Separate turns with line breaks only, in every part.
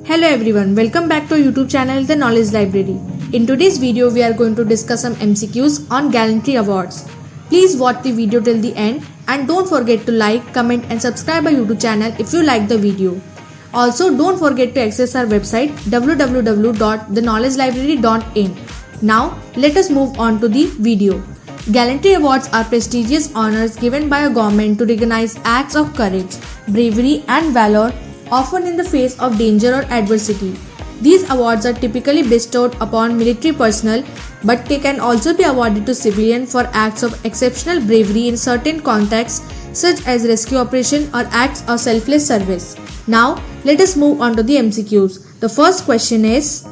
Hello everyone, welcome back to our YouTube channel The Knowledge Library. In today's video, we are going to discuss some MCQs on Gallantry Awards. Please watch the video till the end and don't forget to like, comment and subscribe our YouTube channel if you like the video. Also, don't forget to access our website www.theknowledgelibrary.in. Now, let us move on to the video. Gallantry Awards are prestigious honors given by a government to recognize acts of courage, bravery and valor, often in the face of danger or adversity. These awards are typically bestowed upon military personnel, but they can also be awarded to civilians for acts of exceptional bravery in certain contexts such as rescue operation or acts of selfless service. Now, let us move on to the MCQs. The first question is,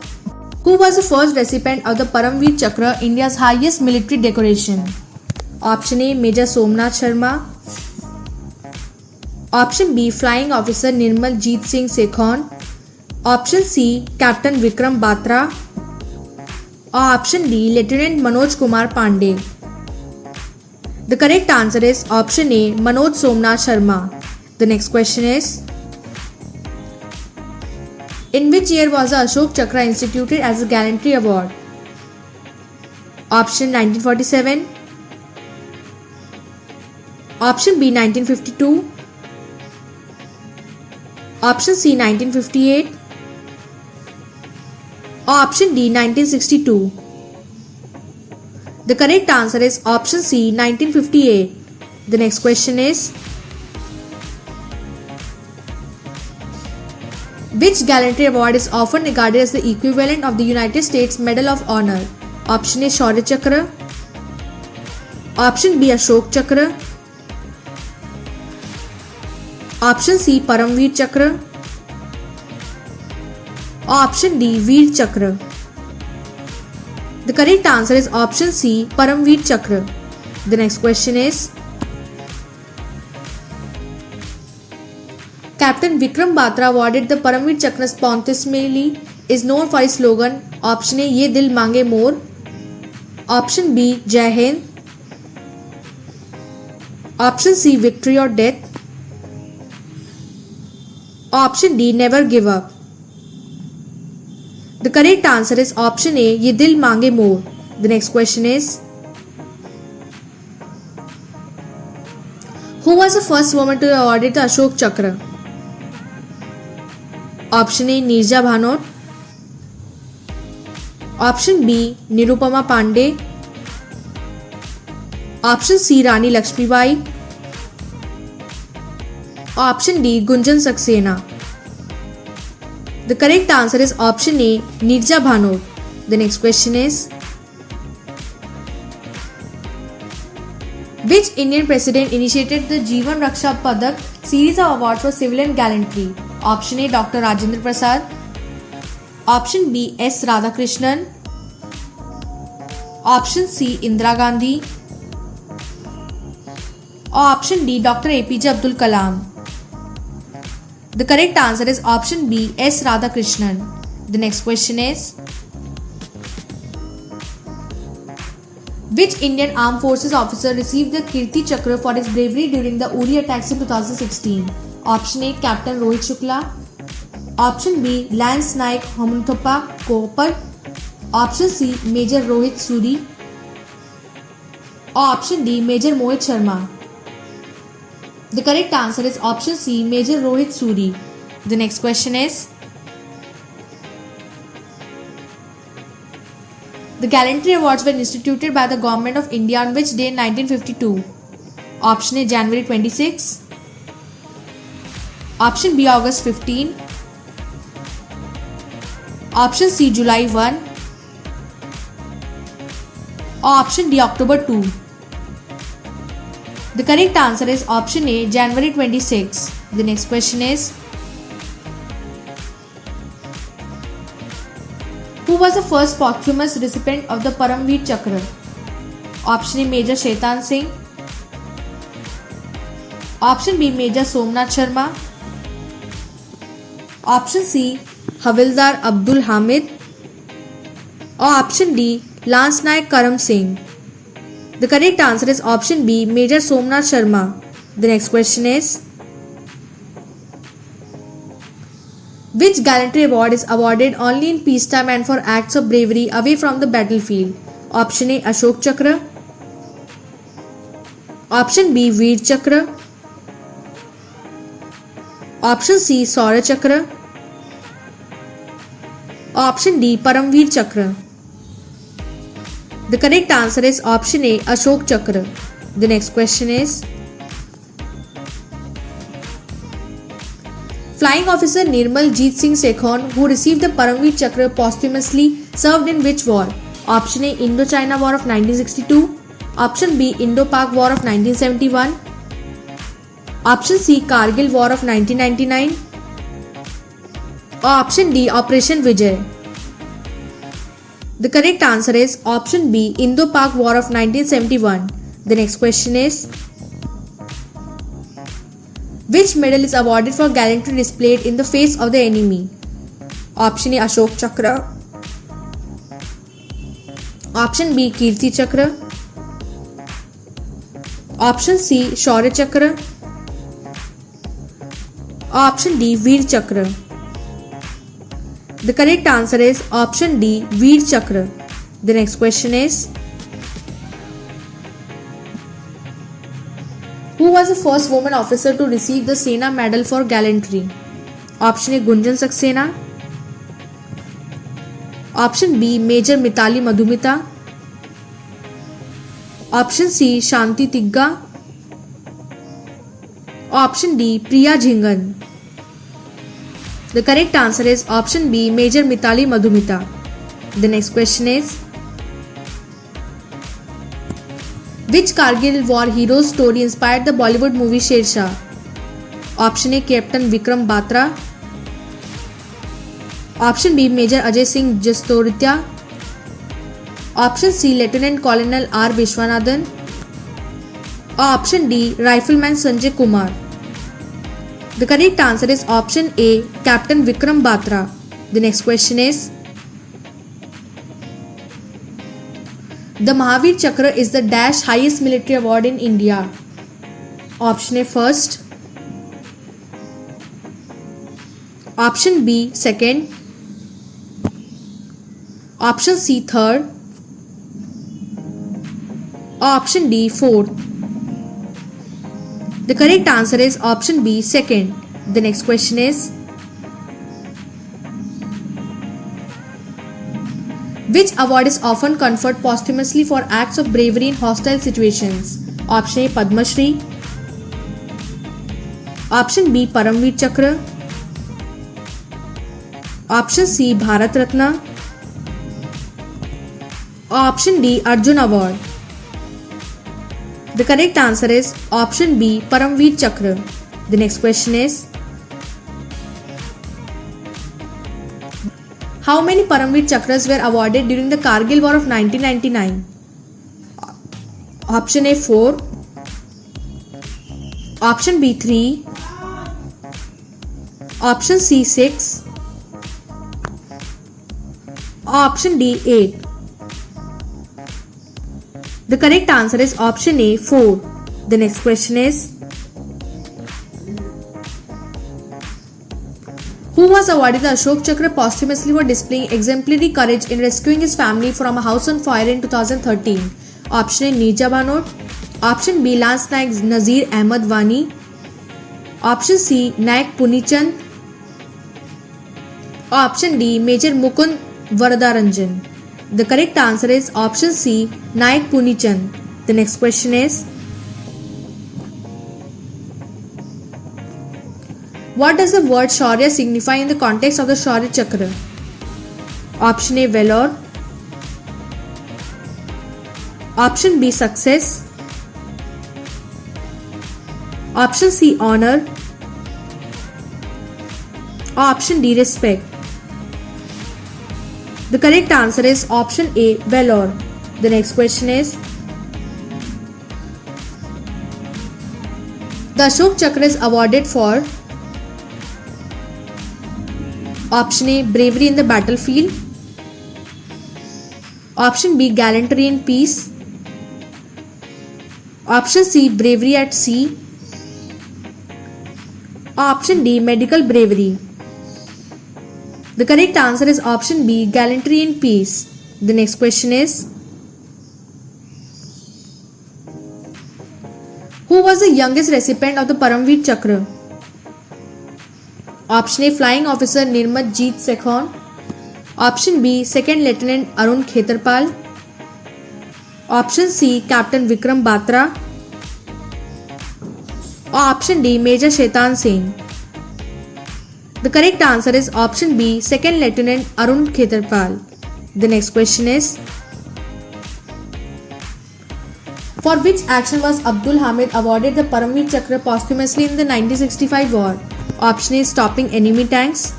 who was the first recipient of the Paramveer Chakra, India's highest military decoration? Option A, Major Somnath Sharma. Option B, Flying Officer Nirmal Jeet Singh Sekhon. Option C, Captain Vikram Batra. Or option D, Lieutenant Manoj Kumar Pandey. The correct answer is option A, Manoj Somnath Sharma. The next question is, in which year was the Ashok Chakra instituted as a Gallantry Award? Option 1947. Option B 1952. Option C 1958. Or option D 1962. The correct answer is option C 1958. The next question is, which Gallantry Award is often regarded as the equivalent of the United States Medal of Honor? Option A, Shaurya Chakra. Option B, Ashok Chakra. Option C, Paramveer Chakra. Or option D, Veer Chakra. The correct answer is option C, Paramveer Chakra. The next question is, Captain Vikram Batra, awarded the Paramveer Chakra posthumously, is known for his slogan option A, Ye Dil Mange More. Option B, Jai Hind. Option C, Victory or Death. Option D, Never Give Up. The correct answer is option A, Ye Dil Mange More. The next question is, who was the first woman to be awarded the Ashok Chakra? Option A, Neerja Bhanot. Option B, Nirupama Pandey. Option C, Rani Lakshmibai. Option D, Gunjan Saxena. The correct answer is option A, Neerja Bhanot. The next question is, which Indian president initiated the Jeevan Raksha Padak series of awards for civilian gallantry? Option A, Dr. Rajendra Prasad. Option B, S. Radhakrishnan. Option C, Indira Gandhi. Or option D, Dr. APJ Abdul Kalam. The correct answer is option B, S. Radhakrishnan. The next question is, which Indian Armed Forces officer received the Kirti Chakra for his bravery during the Uri attacks in 2016? Option A, Captain Rohit Shukla. Option B, Lance Naik Homunthappa Kopar. Option C, Major Rohit Suri. Or option D, Major Mohit Sharma. The correct answer is option C, Major Rohit Suri. The next question is, the Gallantry Awards were instituted by the Government of India on which day in 1952? Option A, January 26. Option B, August 15. Option C, July 1. Or option D, October 2. The correct answer is option A, January 26. The next question is, who was the first posthumous recipient of the Paramveer Chakra? Option A, Major Shetan Singh. Option B, Major Somnath Sharma. Option C, Havildar Abdul Hamid. Or option D, Lance Naik Karam Singh. The correct answer is option B, Major Somnath Sharma. The next question is, Which gallantry award is awarded only in peacetime and for acts of bravery away from the battlefield? Option A, Ashok Chakra. Option B, Veer Chakra. Option C, Saurya Chakra. Option D, Paramveer Chakra. The correct answer is option A, Ashok Chakra. The next question is, Flying Officer Nirmal Jeet Singh Sekhon, who received the Paramveer Chakra posthumously, served in which war? Option A, Indo-China War of 1962. Option B, Indo-Pak War of 1971. Option C, Kargil War of 1999. Or option D, Operation Vijay. The correct answer is option B, Indo-Pak War of 1971. The next question is, which medal is awarded for gallantry displayed in the face of the enemy? Option A, Ashok Chakra. Option B, Kirti Chakra. Option C, Shaurya Chakra. Option D, Veer Chakra. The correct answer is option D, Veer Chakra. The next question is, who was the first woman officer to receive the Sena Medal for Gallantry? Option A, Gunjan Saxena. Option B, Major Mitali Madhumita. Option C, Shanti Tigga. Option D, Priya Jhingan. The correct answer is option B, Major Mitali Madhumita. The next question is, which Kargil War hero's story inspired the Bollywood movie Shershah? Option A, Captain Vikram Batra. Option B, Major Ajay Singh Jastoria. Option C, Lieutenant Colonel R. Vishwanathan. Or option D, Rifleman Sanjay Kumar. The correct answer is option A, Captain Vikram Batra. The next question is, the Mahavir Chakra is the dash highest military award in India. Option A, first. Option B, second. Option C, third. Option D, fourth. The correct answer is option B, second. The next question is, which award is often conferred posthumously for acts of bravery in hostile situations? Option A, Padma Shri. Option B, Paramveer Chakra. Option C, Bharat Ratna. Option D, Arjun Award. The correct answer is option B, Paramveer Chakra. The next question is, how many Paramveer Chakras were awarded during the Kargil War of 1999? Option A, 4. Option B, 3. Option C, 6. Option D, 8. The correct answer is option A, 4. The next question is, who was awarded the Ashok Chakra posthumously for displaying exemplary courage in rescuing his family from a house on fire in 2013? Option A, Neerja Banot. Option B, Lance Naik Nazir Ahmad Wani. Option C, Naik Punichand. Option D, Major Mukund Varadaranjan. The correct answer is option C, Naik Punichand. The next question is, what does the word Shaurya signify in the context of the Shaurya Chakra? Option A, valor. Option B, success. Option C, honor. Option D, respect. The correct answer is option A, valor. The next question is, the Ashok Chakra is awarded for option A, bravery in the battlefield. Option B, gallantry in peace. Option C, bravery at sea. Option D, medical bravery. The correct answer is option B, gallantry in peace. The next question is, who was the youngest recipient of the Paramveer Chakra? Option A, Flying Officer Nirmat Jeet Sekhon. Option B, Second Lieutenant Arun Khetarpal. Option C, Captain Vikram Batra. Or option D, Major Shetan Singh. The correct answer is option B, Second Lieutenant Arun Khetarpal. The next question is, for which action was Abdul Hamid awarded the Paramveer Chakra posthumously in the 1965 war? Option A, stopping enemy tanks.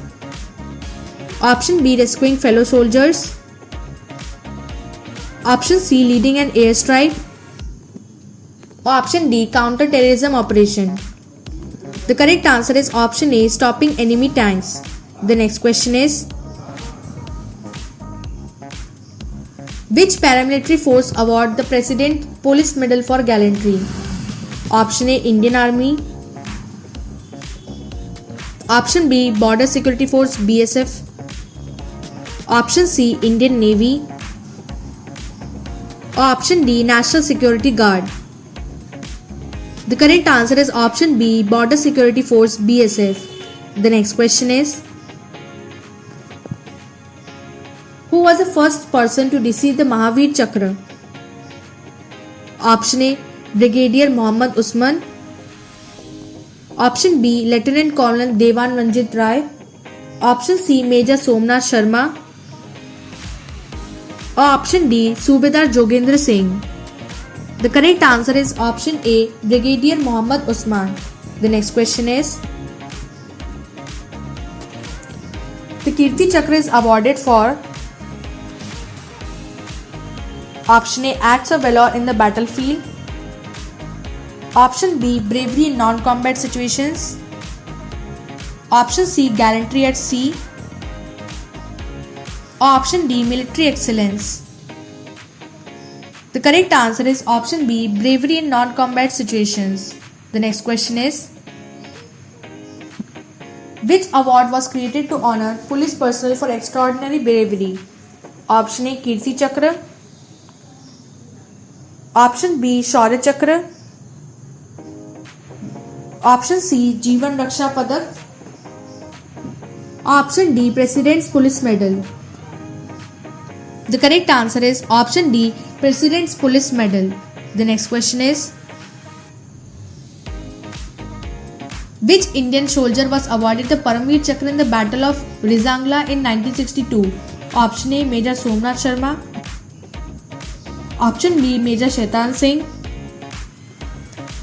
Option B, rescuing fellow soldiers. Option C, leading an airstrike. Or option D, counter-terrorism operation. The correct answer is option A, stopping enemy tanks. The next question is, which paramilitary force award the President Police Medal for gallantry? Option A, Indian Army. Option B, Border Security Force BSF. Option C, Indian Navy. Or option D, National Security Guard. The correct answer is option B, Border Security Force BSF. The next question is, who was the first person to receive the Mahavir Chakra? Option A, Brigadier Mohammad Usman. Option B, Lieutenant Colonel Devan Ranjit Rai. Option C, Major Somnath Sharma. Or option D, Subedar Jogendra Singh. The correct answer is option A, Brigadier Mohammad Usman. The next question is, the Kirti Chakra is awarded for option A, acts of valor in the battlefield. Option B, bravery in non-combat situations. Option C, gallantry at sea. Or option D, military excellence. The correct answer is option B, bravery in non-combat situations. The next question is, which award was created to honor police personnel for extraordinary bravery? Option A, Kirti Chakra. Option B, Shaurya Chakra. Option C, Jeevan Raksha Padak. Option D, President's Police Medal. The correct answer is option D, President's Police Medal. The next question is, which Indian soldier was awarded the Paramveer Chakra in the Battle of Rizangla in 1962? Option A, Major Somnath Sharma. Option B, Major Shetan Singh.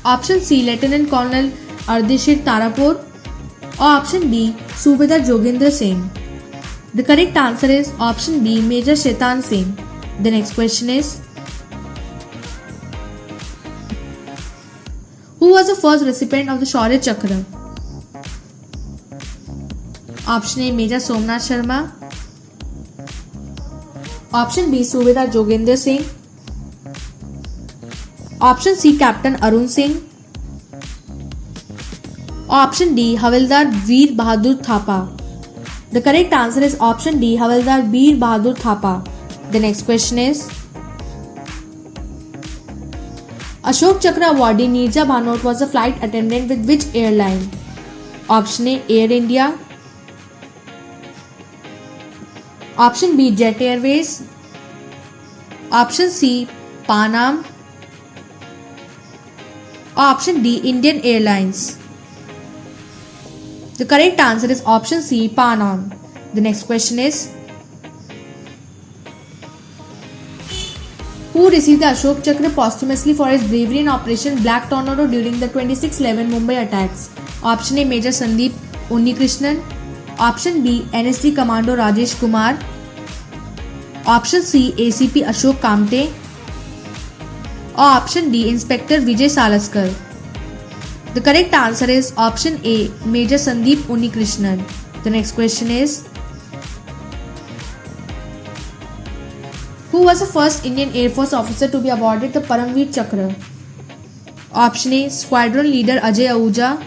Option C, Lieutenant Colonel Ardeshir Tarapur. Or option D, Subedar Jogendra Singh. The correct answer is option B, Major Shetan Singh. The next question is, who was the first recipient of the Shaurya Chakra? Option A, Major Somnath Sharma. Option B, Subedar Jogendra Singh. Option C, Captain Arun Singh. Option D, Havildar Veer Bahadur Thapa. The correct answer is option D, Havildar Veer Bahadur Thapa. The next question is, Ashok Chakra awardee Neerja Bhanot was a flight attendant with which airline? Option A, Air India. Option B, Jet Airways. Option C, Pan Am. Option D, Indian Airlines. The correct answer is option C, Pan Am. The next question is, who received the Ashok Chakra posthumously for his bravery in Operation Black Tornado during the 26/11 Mumbai attacks? Option A, Major Sandeep Unnikrishnan. Option B, NSD Commando Rajesh Kumar. Option C, ACP Ashok Kamte. Or option D, Inspector Vijay Salaskar. The correct answer is option A, Major Sandeep Unnikrishnan. The next question is, who was the first Indian Air Force officer to be awarded the Paramveer Chakra? Option A, Squadron Leader Ajay Ahuja.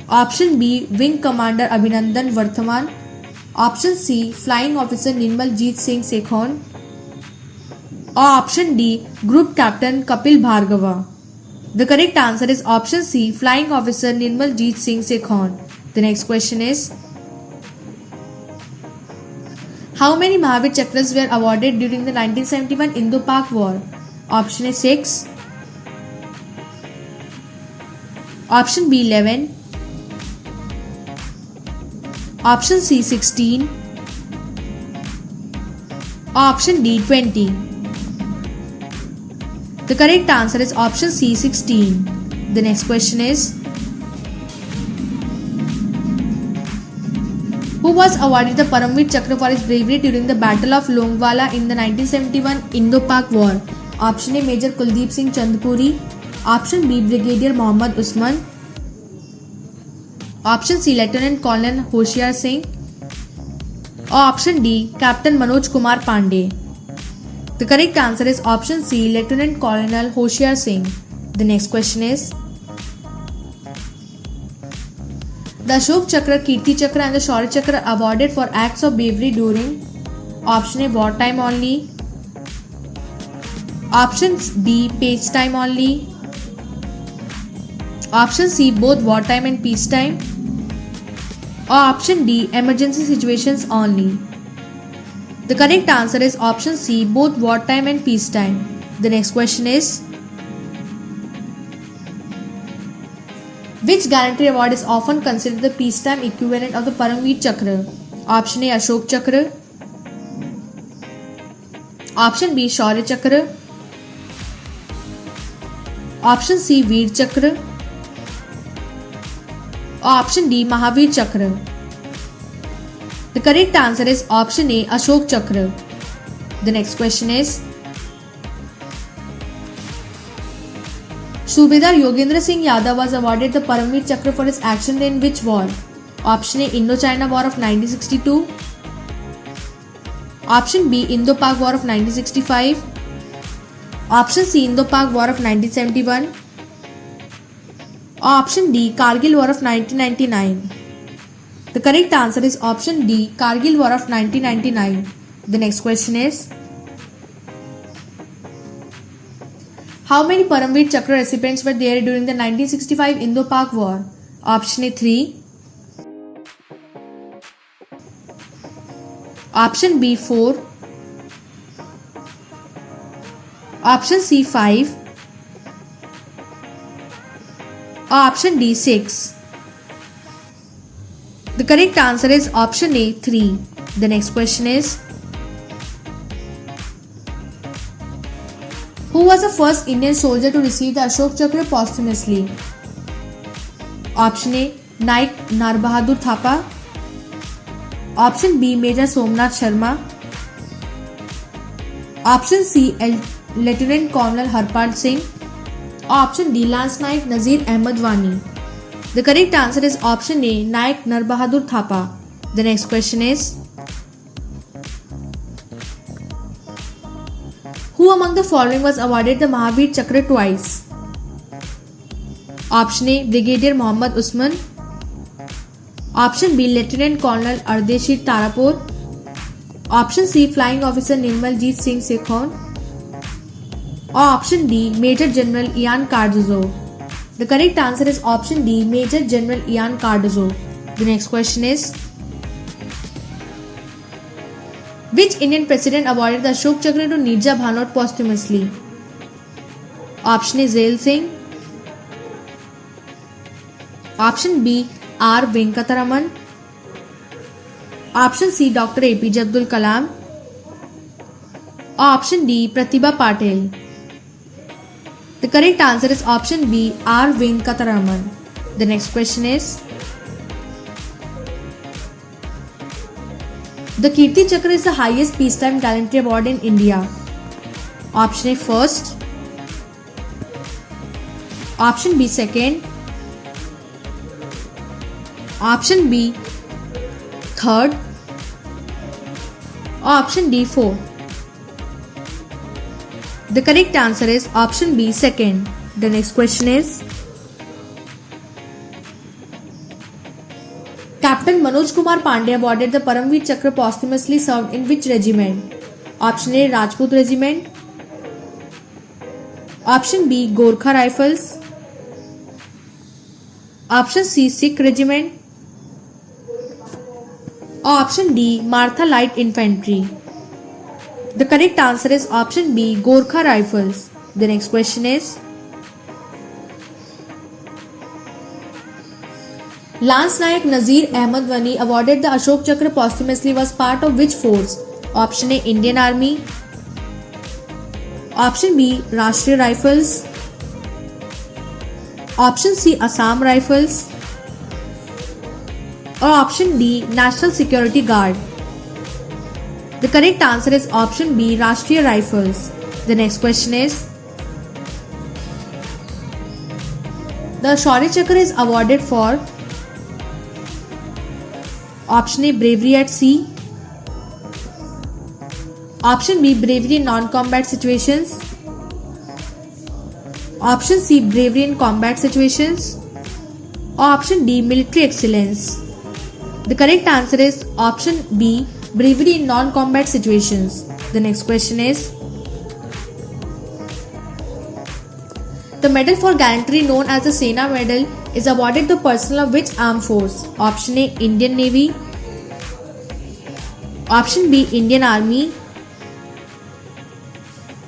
Option B, Wing Commander Abhinandan Varthaman. Option C. Flying Officer Nirmal Jeet Singh Sekhon. Or option D. Group Captain Kapil Bhargava. The correct answer is option C. Flying Officer Nirmal Jeet Singh Sekhon. The next question is, how many Mahavir Chakras were awarded during the 1971 Indo-Pak War? Option A 6. Option B 11. Option C 16. Option D 20. The correct answer is option C 16. The next question is, who was awarded the Paramveer Chakra for his bravery during the Battle of Longwala in the 1971 Indo-Pak War? Option A Major Kuldeep Singh Chandpuri. Option B Brigadier Mohammad Usman. Option C Lieutenant Colonel Hoshiar Singh. Or option D Captain Manoj Kumar Pandey. The correct answer is option C Lieutenant Colonel Hoshiar Singh. The next question is, the Ashok Chakra, Kirti Chakra and the Shaurya Chakra are awarded for acts of bravery during option A wartime only. Option B peacetime only. Option C both wartime and peacetime. Or option D emergency situations only. The correct answer is option C both wartime and peacetime. The next question is, which gallantry award is often considered the peacetime equivalent of the Paramveer Chakra? Option A Ashok Chakra. Option B Shaurya Chakra. Option C Veer Chakra. Or option D Mahavir Chakra. The correct answer is option A Ashok Chakra. The next question is, Subedar Yogendra Singh Yadav was awarded the Paramveer Chakra for his action in which war? Option A Indo-China War of 1962. Option B Indo-Pak War of 1965. Option C Indo-Pak War of 1971. Or option D Kargil War of 1999. The correct answer is option D Kargil War of 1999. The next question is, how many Paramveer Chakra recipients were there during the 1965 Indo-Pak War? Option A 3. Option B 4. Option C 5. Or option D 6. The correct answer is option A 3. The next question is, who was the first Indian soldier to receive the Ashok Chakra posthumously? Option A Naik Narbahadur Thapa. Option B Major Somnath Sharma. Option C Lieutenant Colonel Harpal Singh. Option D Lance Naik Nazir Ahmad Wani. The correct answer is option A Naik Narbahadur Thapa. The next question is, who among the following was awarded the Mahavir Chakra twice? Option A Brigadier Mohammad Usman. Option B Lieutenant Colonel Ardeshir Tarapur. Option C Flying Officer Nirmal Jeet Singh Sekhon. Or option D Major General Ian Cardozo. The correct answer is option D Major General Ian Cardozo. The next question is, which Indian president awarded the Ashok Chakra to Nirja Bhanot posthumously? Option A Zail Singh. Option B R Venkataraman. Option C Dr. APJ Abdul Kalam. Or option D Pratibha Patil. The correct answer is option B R Venkataraman. The next question is, the Kirti Chakra is the highest peacetime gallantry award in India. Option A first. Option B second. Option B third. Or option D fourth. The correct answer is option B second. The next question is, Captain Captain Manoj Kumar Pandey awarded the Paramveer Chakra posthumously served in which regiment? Option A. Rajput Regiment. Option B. Gorkha Rifles. Option C. Sikh Regiment. Or option D. Martha Light Infantry. The correct answer is option B. Gorkha Rifles. The next question is, Lance Naik Nazir Ahmad Wani awarded the Ashok Chakra posthumously was part of which force? Option A. Indian Army. Option B. Rashtriya Rifles. Option C. Assam Rifles. Or option D. National Security Guard. The correct answer is option B. Rashtriya Rifles. The next question is, the Shaurya Chakra is awarded for option A. Bravery at sea. Option B. Bravery in non-combat situations. Option C. Bravery in combat situations. Or option D. Military excellence. The correct answer is option B. Bravery in non-combat situations. The next question is, the medal for gallantry known as the Sena Medal is awarded to personnel of which armed force? Option A. Indian Navy. Option B. Indian Army.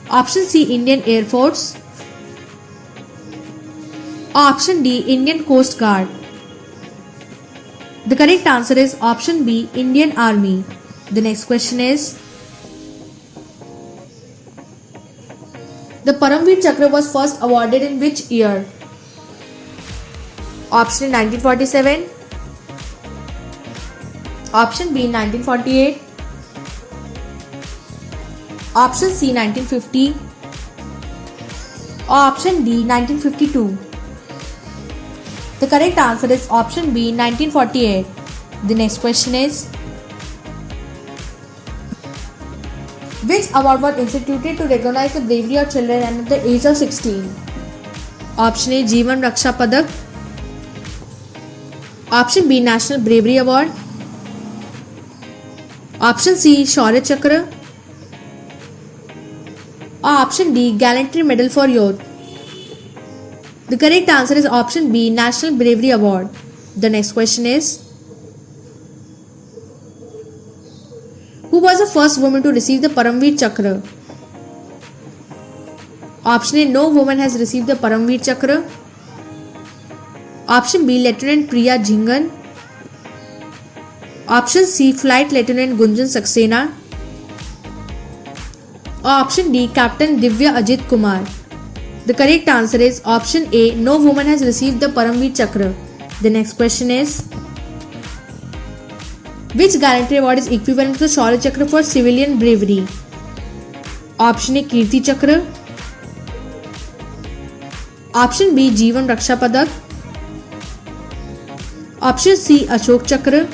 Option C. Indian Air Force. Or option D. Indian Coast Guard. The correct answer is option B. Indian Army. The next question is, the Paramveer Chakra was first awarded in which year? Option A. 1947. Option B. 1948. Option C. 1950. Or option D. 1952. The correct answer is option B. 1948. The next question is, which award was instituted to recognize the bravery of children under the age of 16? Option A. Jeevan Raksha Padak. Option B. National Bravery Award. Option C. Shaurya Chakra. Or option D. Gallantry Medal for Youth. The correct answer is option B. National Bravery Award. The next question is, who was the first woman to receive the Paramveer Chakra? Option A. No woman has received the Paramveer Chakra. Option B. Lieutenant Priya Jhingan. Option C. Flight Lieutenant Gunjan Saxena. Or option D. Captain Divya Ajit Kumar. The correct answer is option A. No woman has received the Paramveer Chakra. The next question is, which gallantry award is equivalent to the Shaurya Chakra for civilian bravery? Option A. Kirti Chakra. Option B. Jeevan Raksha Padak. Option C. Ashok Chakra.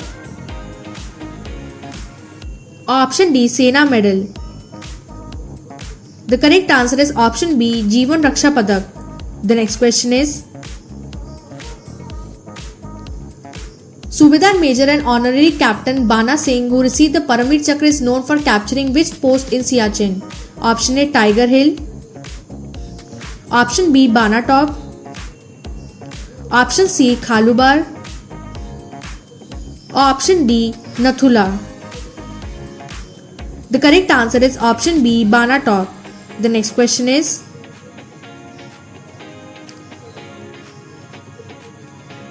Or option D. Sena Medal. The correct answer is option B. Jeevan Raksha Padak. The next question is, Subedar Major and Honorary Captain Bana Singh, who received the Paramveer Chakra, is known for capturing which post in Siachen? Option A. Tiger Hill. Option B. Bana Top. Option C. Khalubar. Or option D. Nathula. The correct answer is option B. Bana Top. The next question is,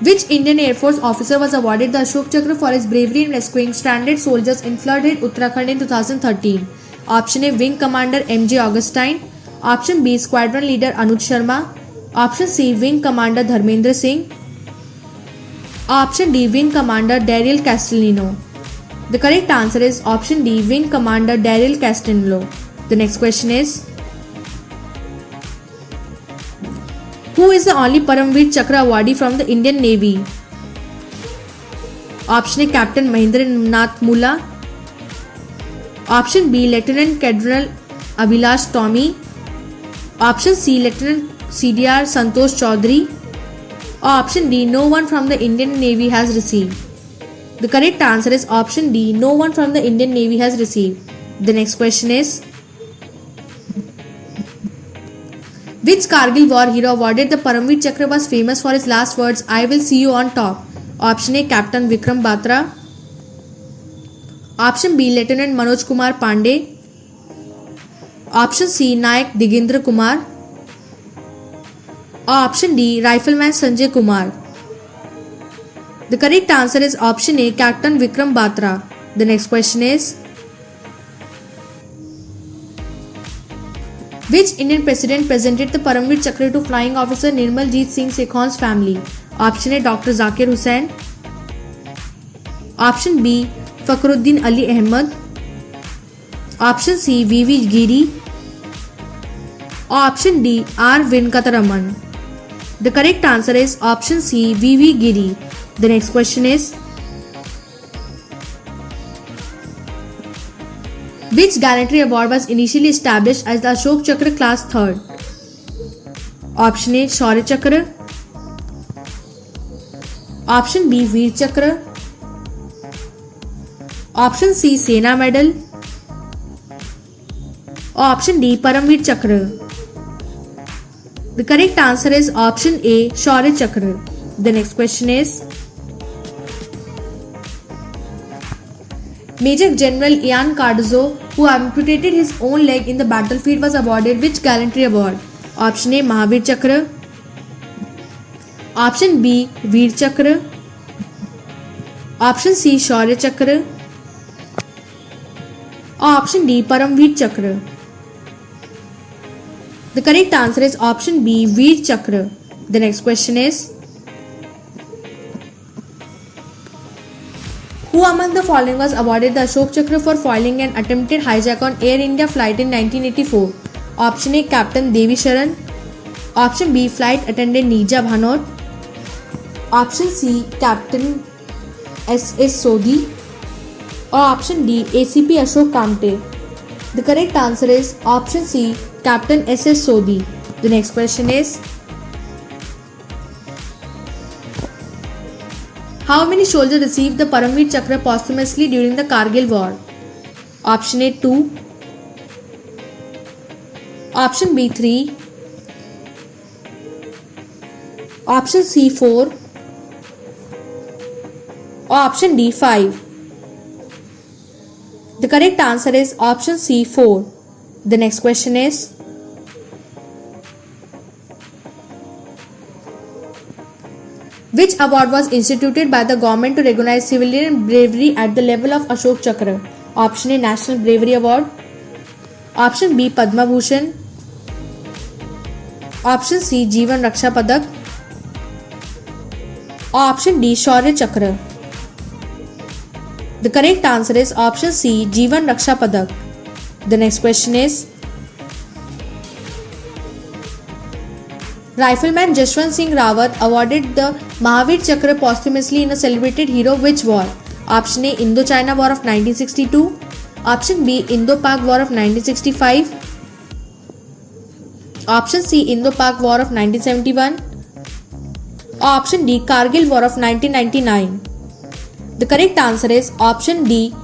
which Indian Air Force officer was awarded the Ashok Chakra for his bravery in rescuing stranded soldiers in flood-hit Uttarakhand in 2013? Option A. Wing Commander M.J. Augustine. Option B. Squadron Leader Anuj Sharma. Option C. Wing Commander Dharmendra Singh. Option D. Wing Commander Daryl Castellino. The correct answer is option D. Wing Commander Daryl Castellino. The next question is, who is the only Paramveer Chakra awardee from the Indian Navy? Option A. Captain Mahendra Nath Mula. Option B. Lieutenant Colonel Abhilash Tommy. Option C. Lieutenant CDR Santosh Chaudhary. Or option D. No one from the Indian Navy has received. The correct answer is option D. No one from the Indian Navy has received. The next question is, which Kargil war hero awarded the Paramveer Chakra was famous for his last words, "I will see you on top"? Option A. Captain Vikram Batra. Option B. Lieutenant Manoj Kumar Pandey. Option C. Nayak Digendra Kumar. Option D. Rifleman Sanjay Kumar. The correct answer is option A. Captain Vikram Batra. The next question is, which Indian president presented the Paramveer Chakra to Flying Officer Nirmaljeet Singh Sekhon's family? Option A. Dr. Zakir Hussain. Option B. Fakhruddin Ali Ahmed. Option C. V.V. Giri. Option D. R. Venkataraman. The correct answer is option C. V.V. Giri. The next question is, which gallantry award was initially established as the Ashok Chakra class 3rd? Option A. Shaurya Chakra. Option B. Veer Chakra. Option C. Sena Medal. Option D. Paramveer Chakra. The correct answer is option A. Shaurya Chakra. The next question is, Major General Ian Cardozo, who amputated his own leg in the battlefield, was awarded which gallantry award? Option A. Mahavir Chakra. Option B. Veer Chakra. Option C. Shaurya Chakra. Option D. Paramveer Chakra. The correct answer is option B. Veer Chakra. The next question is, who among the following was awarded the Ashok Chakra for foiling an attempted hijack on Air India flight in 1984? Option A. Captain Devi Sharan. Option B. Flight Attendant Neeja Bhanot. Option C. Captain S.S. Sodhi. Or option D. ACP Ashok Kamte. The correct answer is option C. Captain S.S. Sodhi. The next question is, how many soldiers received the Paramveer Chakra posthumously during the Kargil War? Option A. 2. Option B. 3. Option C. 4. Or option D. 5. The correct answer is option C. 4. The next question is, which award was instituted by the government to recognize civilian bravery at the level of Ashok Chakra? Option A. National Bravery Award. Option B. Padma Bhushan. Option C. Jeevan Raksha Padak. Option D. Shaurya Chakra. The correct answer is option C. Jeevan Raksha Padak. The next question is, Rifleman Jashwant Singh Rawat awarded the Mahavir Chakra posthumously in a celebrated hero which war? Option A. Indo-China War of 1962. Option B. Indo-Pak War of 1965. Option C. Indo-Pak War of 1971. Option D. Kargil War of 1999. The correct answer is option D.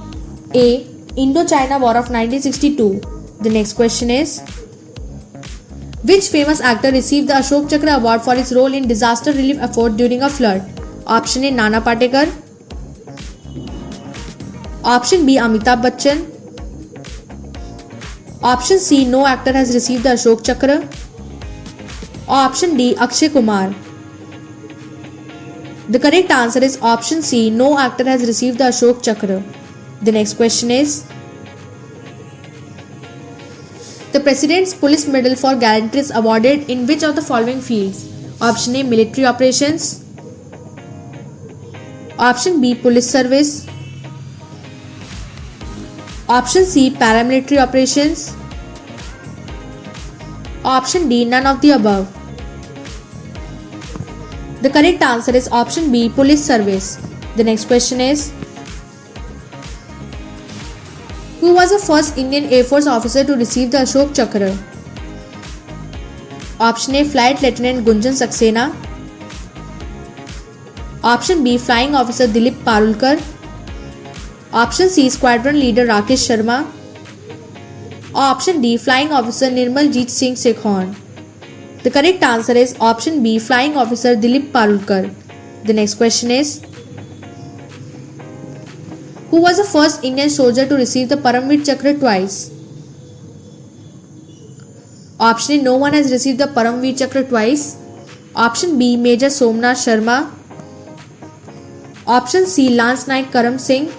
A. Indo-China War of 1962. The next question is, which famous actor received the Ashok Chakra award for his role in disaster relief effort during a flood? Option A. Nana Patekar. Option B. Amitabh Bachchan. Option C. No actor has received the Ashok Chakra. Option D. Akshay Kumar. The correct answer is option C. No actor has received the Ashok Chakra. The next question is, the President's Police Medal for Gallantry is awarded in which of the following fields? Option A. Military Operations. Option B. Police Service. Option C. Paramilitary Operations. Option D. None of the above. The correct answer is option B. Police Service. The next question is, who was the first Indian Air Force officer to receive the Ashok Chakra? Option A. Flight Lieutenant Gunjan Saxena. Option B. Flying Officer Dilip Parulkar. Option C, Squadron Leader Rakesh Sharma. Option D, Flying Officer Nirmaljeet Singh Sekhon. The correct answer is option B, Flying Officer Dilip Parulkar. The next question is, who was the first Indian soldier to receive the Paramveer Chakra twice? Option A, no one has received the Paramveer Chakra twice. Option B, Major Somnath Sharma. Option C, Lance Naik Karam Singh.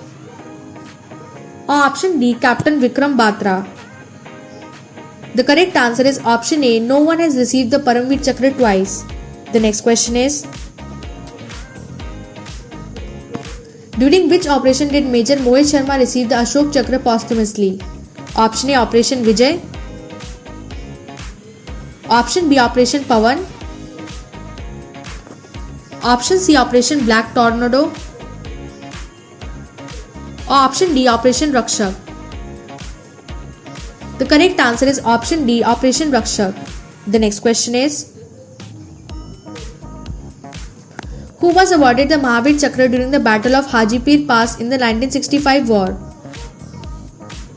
Or option D, Captain Vikram Batra. The correct answer is option A, no one has received the Paramveer Chakra twice. The next question is, during which operation did Major Mohit Sharma receive the Ashok Chakra posthumously? Option A, Operation Vijay. Option B, Operation Pawan. Option C, Operation Black Tornado. Or option D, Operation Rakshak. The correct answer is option D, Operation Rakshak. The next question is, who was awarded the Mahavir Chakra during the Battle of Hajipir Pass in the 1965 war?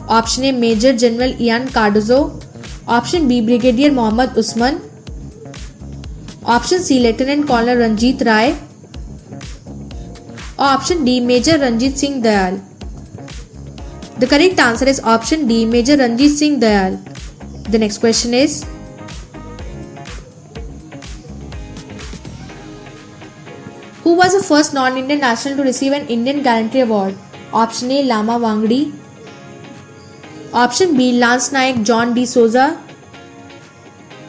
Option A, Major General Ian Cardozo. Option B, Brigadier Mohammad Usman. Option C, Lieutenant Colonel Ranjit Rai. Or option D, Major Ranjit Singh Dayal. The correct answer is option D, Major Ranjit Singh Dayal. The next question is, who was the first non-Indian national to receive an Indian Gallantry Award? Option A, Lama Wangdi. Option B, Lance Naik John D. Souza.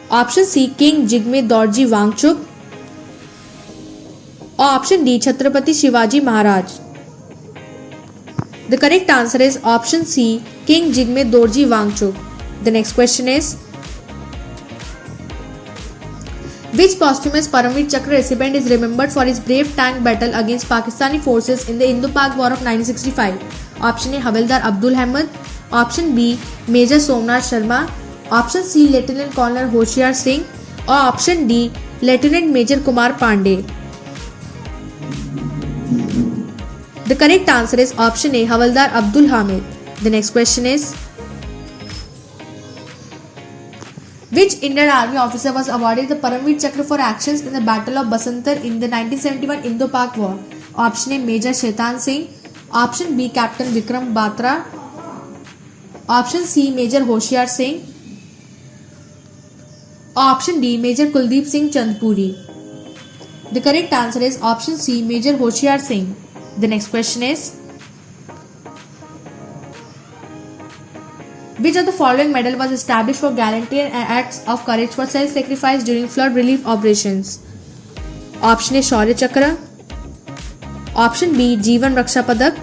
Option C, King Jigme Dorji Wangchuk. Or option D, Chhatrapati Shivaji Maharaj. The correct answer is option C, King Jigme Dorji Wangchuk. The next question is, which posthumous Paramveer Chakra recipient is remembered for his brave tank battle against Pakistani forces in the Indo-Pak War of 1965? Option A, Havildar Abdul Ahmed. Option B, Major Somnath Sharma. Option C, Lieutenant Colonel Hoshiar Singh. Or option D, Lieutenant Major Kumar Pandey. The correct answer is option A, Havildar Abdul Hamid. The next question is, which Indian Army officer was awarded the Paramveer Chakra for actions in the Battle of Basantar in the 1971 Indo-Pak War? Option A, Major Shaitan Singh. Option B, Captain Vikram Batra. Option C, Major Hoshiar Singh. Or option D, Major Kuldeep Singh Chandpuri. The correct answer is option C, Major Hoshiar Singh. The next question is, which of the following medal was established for gallantry and acts of courage for self-sacrifice during flood relief operations? Option A, Shaurya Chakra. Option B, Jeevan Raksha Padak.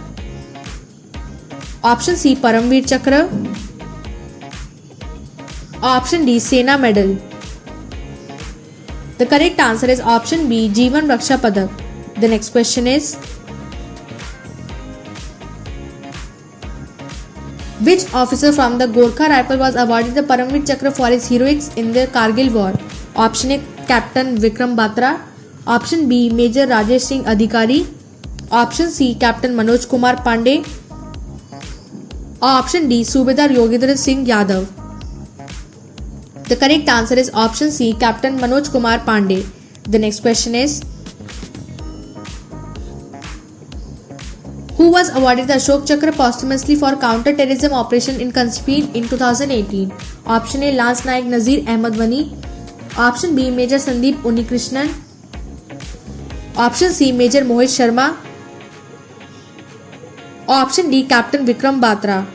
Option C, Paramveer Chakra. Option D, Sena Medal. The correct answer is option B, Jeevan Raksha Padak. The next question is, which officer from the Gorkha Rifle was awarded the Paramveer Chakra for his heroics in the Kargil War? Option A, Captain Vikram Batra. Option B, Major Rajesh Singh Adhikari. Option C, Captain Manoj Kumar Pandey. Or option D, Subedar Yogindra Singh Yadav. The correct answer is option C, Captain Manoj Kumar Pandey. The next question is, who was awarded the Ashok Chakra posthumously for counter-terrorism operation in Kashmir in 2018? Option A, Lance Naik Nazir Ahmad Wani. Option B, Major Sandeep Unikrishnan. Option C, Major Mohit Sharma. Or option D, Captain Vikram Batra.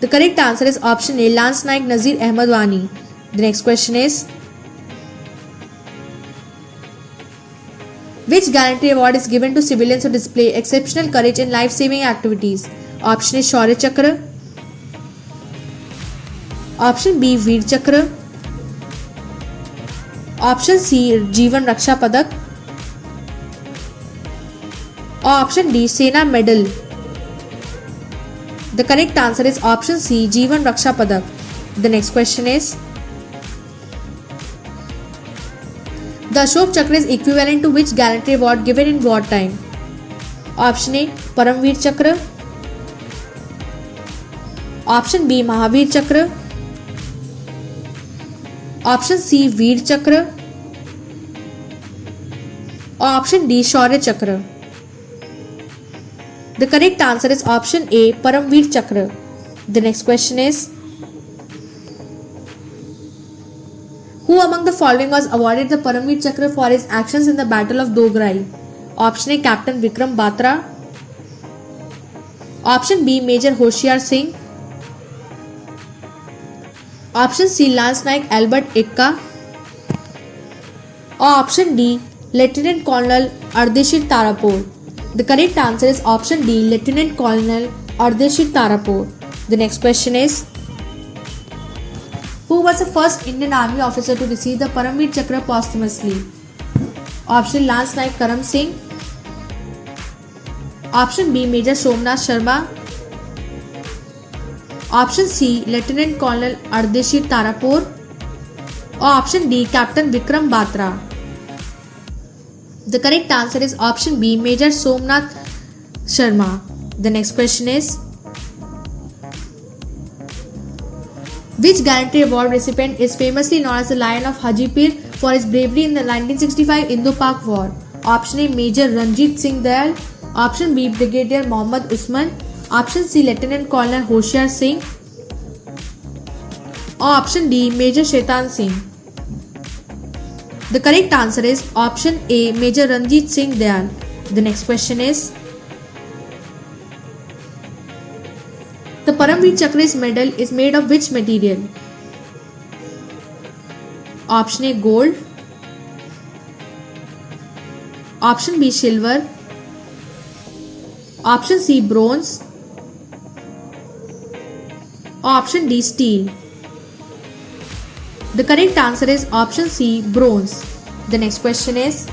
The correct answer is option A, Lance Naik Nazir Ahmad Wani. The next question is, which gallantry award is given to civilians who display exceptional courage in life-saving activities? Option A, Shaurya Chakra. Option B, Veer Chakra. Option C, Jeevan Raksha Padak. Or option D, Sena Medal. The correct answer is option C, Jeevan Raksha Padak. The next question is, the Ashok Chakra is equivalent to which gallantry award given in wartime? Option A Paramvir Chakra, option B Mahavir चक्र, option C वीर चक्र, option D शौर्य चक्र। The correct answer is option A, Paramveer Chakra. The next question is, who among the following was awarded the Paramveer Chakra for his actions in the Battle of Dograi? Option A, Captain Vikram Batra. Option B, Major Hoshiar Singh. Option C, Lance Naik Albert Ekka. Or option D, Lieutenant Colonel Ardeshir Tarapur. The correct answer is option D, Lieutenant Colonel Ardeshir Tarapur. The next question is, who was the first Indian Army officer to receive the Paramveer Chakra posthumously? Option Lance Naik Karam Singh. Option B, Major Somnath Sharma. Option C, Lieutenant Colonel Ardeshir Tarapur. Or option D, Captain Vikram Batra. The correct answer is option B, Major Somnath Sharma. The next question is, which gallantry award recipient is famously known as the Lion of Hajipir for his bravery in the 1965 Indo-Pak War? Option A, Major Ranjit Singh Dayal. Option B, Brigadier Mohammad Usman. Option C, Lieutenant Colonel Hoshiar Singh. Or option D, Major Shaitan Singh. The correct answer is option A, Major Ranjit Singh Dayal. The next question is, the Paramveer Chakra's medal is made of which material? Option A, gold. Option B, silver. Option C, bronze. Option D, steel. The correct answer is option C, bronze. The next question is,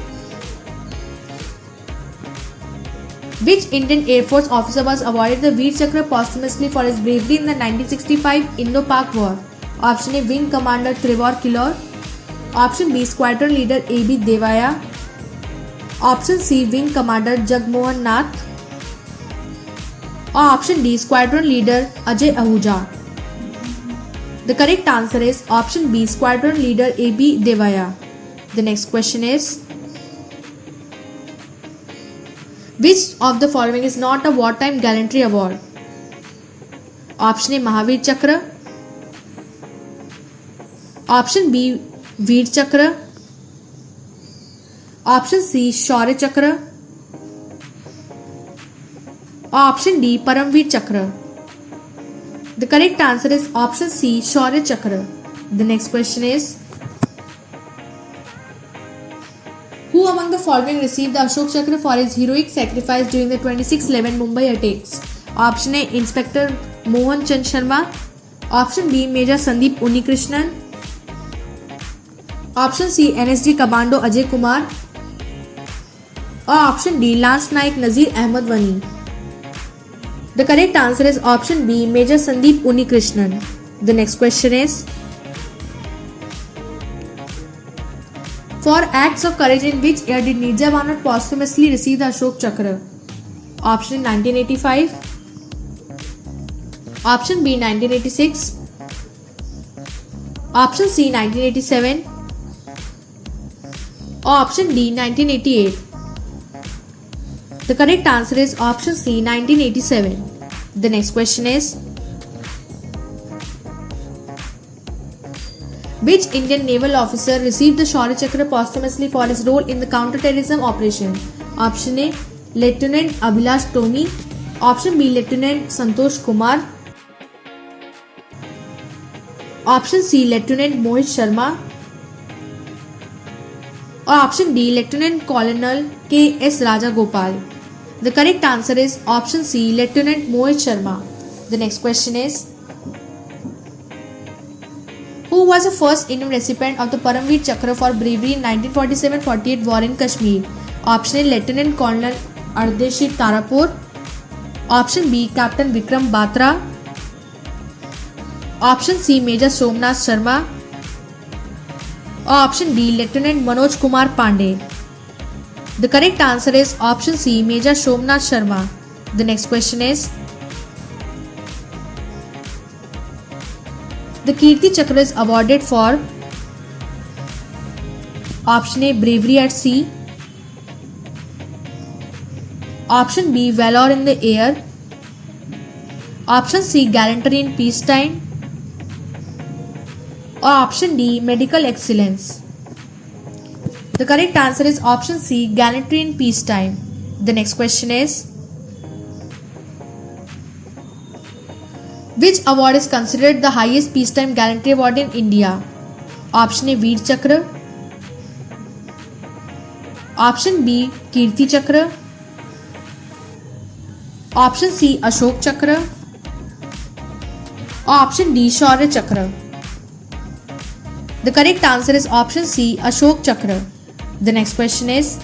which Indian Air Force officer was awarded the Veer Chakra posthumously for his bravery in the 1965 Indo-Pak War? Option A, Wing Commander Trevor Killor. Option B, Squadron Leader A.B. Devaya. Option C, Wing Commander Jagmohan Nath. Or option D, Squadron Leader Ajay Ahuja. The correct answer is option B, Squadron Leader A.B. Devaya. The next question is, which of the following is not a wartime gallantry award? Option A, Mahavir Chakra. Option B, Veer Chakra. Option C, Shaurya Chakra. Or option D, Paramveer Chakra. The correct answer is option C, Shaurya Chakra. The next question is, who among the following received the Ashok Chakra for his heroic sacrifice during the 26/11 Mumbai attacks? Option A, Inspector Mohan Chand Sharma. Option B, Major Sandeep Unnikrishnan. Option C, NSG Commando Ajay Kumar. Or option D, Lance Naik Nazir Ahmed Wani. The correct answer is option B, Major Sandeep Unnikrishnan. The next question is, for acts of courage in which year did Neerja Banwat posthumously receive the Ashok Chakra? Option 1985. Option B, 1986. Option C, 1987. Or option D, 1988. The correct answer is option C, 1987. The next question is, which Indian naval officer received the Shaurya Chakra posthumously for his role in the counter-terrorism operation? Option A, Lieutenant Abhilash Tomi. Option B, Lieutenant Santosh Kumar. Option C, Lieutenant Mohit Sharma. Or option D, Lieutenant Colonel K.S. Rajagopal. The correct answer is option C, Lieutenant Mohit Sharma. The next question is, who was the first Indian recipient of the Paramveer Chakra for bravery in 1947-48 war in Kashmir? Option A, Lieutenant Colonel Ardeshir Tarapur. Option B, Captain Vikram Batra. Option C, Major Somnath Sharma. Or option D, Lieutenant Manoj Kumar Pandey. The correct answer is option C, Major Somnath Sharma. The next question is, the Kirti Chakra is awarded for option A, bravery at sea, option B, valor in the air, option C, gallantry in peacetime, or option D, medical excellence. The correct answer is option C, gallantry in peacetime. The next question is, which award is considered the highest peacetime gallantry award in India? Option A, Veer Chakra, option B, Kirti Chakra, option C, Ashok Chakra, or option D, Shaurya Chakra. The correct answer is option C, Ashok Chakra. The next question is,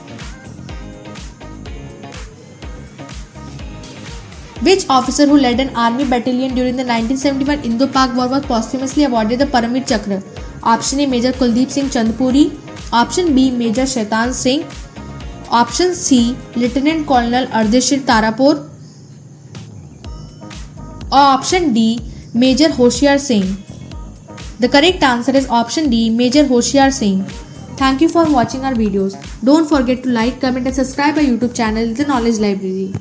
which officer who led an army battalion during the 1971 Indo-Pak War was posthumously awarded the Paramveer Chakra? Option A, Major Kuldeep Singh Chandpuri, option B, Major Shaitan Singh, option C, Lieutenant Colonel Ardeshir Tarapur, or option D, Major Hoshiar Singh. The correct answer is option D, Major Hoshiar Singh. Thank you for watching our videos. Don't forget to like, comment and subscribe our YouTube channel, The Knowledge Library.